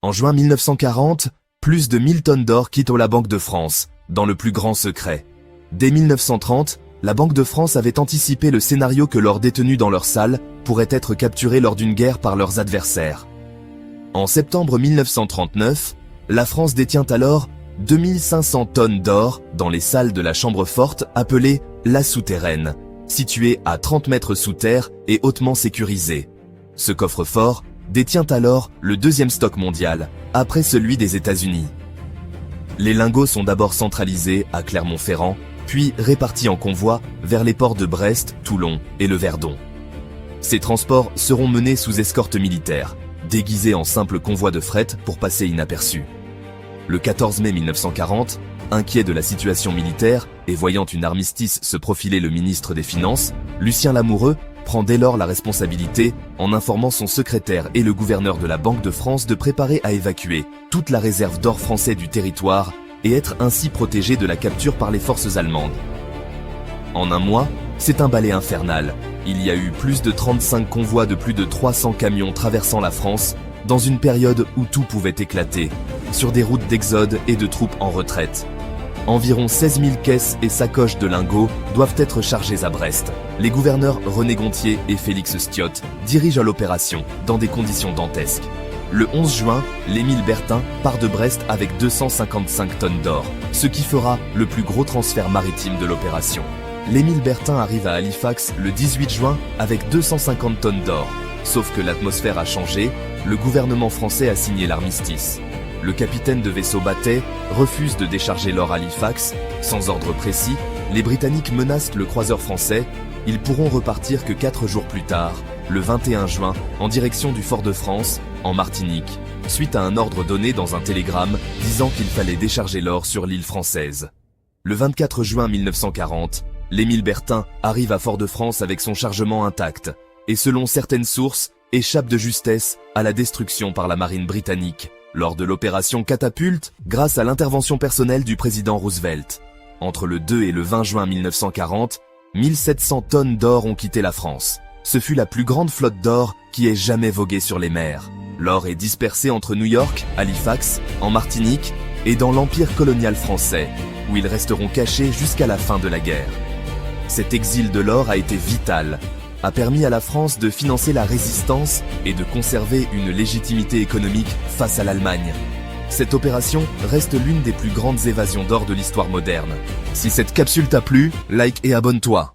En juin 1940, plus de 1000 tonnes d'or quittent la Banque de France, dans le plus grand secret. Dès 1930, la Banque de France avait anticipé le scénario que l'or détenu dans leur salle pourrait être capturé lors d'une guerre par leurs adversaires. En septembre 1939, la France détient alors 2500 tonnes d'or dans les salles de la chambre forte appelée la souterraine, située à 30 mètres sous terre et hautement sécurisée. Ce coffre-fort détient alors le deuxième stock mondial, après celui des États-Unis. Les lingots sont d'abord centralisés à Clermont-Ferrand, puis répartis en convois vers les ports de Brest, Toulon et le Verdon. Ces transports seront menés sous escorte militaire, déguisés en simples convois de fret pour passer inaperçus. Le 14 mai 1940, inquiet de la situation militaire et voyant une armistice se profiler, le ministre des Finances, Lucien Lamoureux, prend dès lors la responsabilité en informant son secrétaire et le gouverneur de la Banque de France de préparer à évacuer toute la réserve d'or français du territoire et être ainsi protégé de la capture par les forces allemandes. En un mois, c'est un balai infernal. Il y a eu plus de 35 convois de plus de 300 camions traversant la France dans une période où tout pouvait éclater, sur des routes d'exode et de troupes en retraite. Environ 16 000 caisses et sacoches de lingots doivent être chargées à Brest. Les gouverneurs René Gontier et Félix Stiot dirigent l'opération dans des conditions dantesques. Le 11 juin, l'Émile Bertin part de Brest avec 255 tonnes d'or, ce qui fera le plus gros transfert maritime de l'opération. L'Émile Bertin arrive à Halifax le 18 juin avec 250 tonnes d'or. Sauf que l'atmosphère a changé, le gouvernement français a signé l'armistice. Le capitaine de vaisseau Battet refuse de décharger l'or à Halifax. Sans ordre précis, les Britanniques menacent le croiseur français. Ils pourront repartir que 4 jours plus tard, le 21 juin, en direction du Fort de France, en Martinique, suite à un ordre donné dans un télégramme disant qu'il fallait décharger l'or sur l'île française. Le 24 juin 1940, l'Émile Bertin arrive à Fort-de-France avec son chargement intact et, selon certaines sources, échappe de justesse à la destruction par la marine britannique lors de l'opération Catapulte grâce à l'intervention personnelle du président Roosevelt. Entre le 2 et le 20 juin 1940, 1700 tonnes d'or ont quitté la France. Ce fut la plus grande flotte d'or qui ait jamais vogué sur les mers. L'or est dispersé entre New York, Halifax, en Martinique et dans l'Empire colonial français, où ils resteront cachés jusqu'à la fin de la guerre. Cet exil de l'or a été vital, a permis à la France de financer la résistance et de conserver une légitimité économique face à l'Allemagne. Cette opération reste l'une des plus grandes évasions d'or de l'histoire moderne. Si cette capsule t'a plu, like et abonne-toi.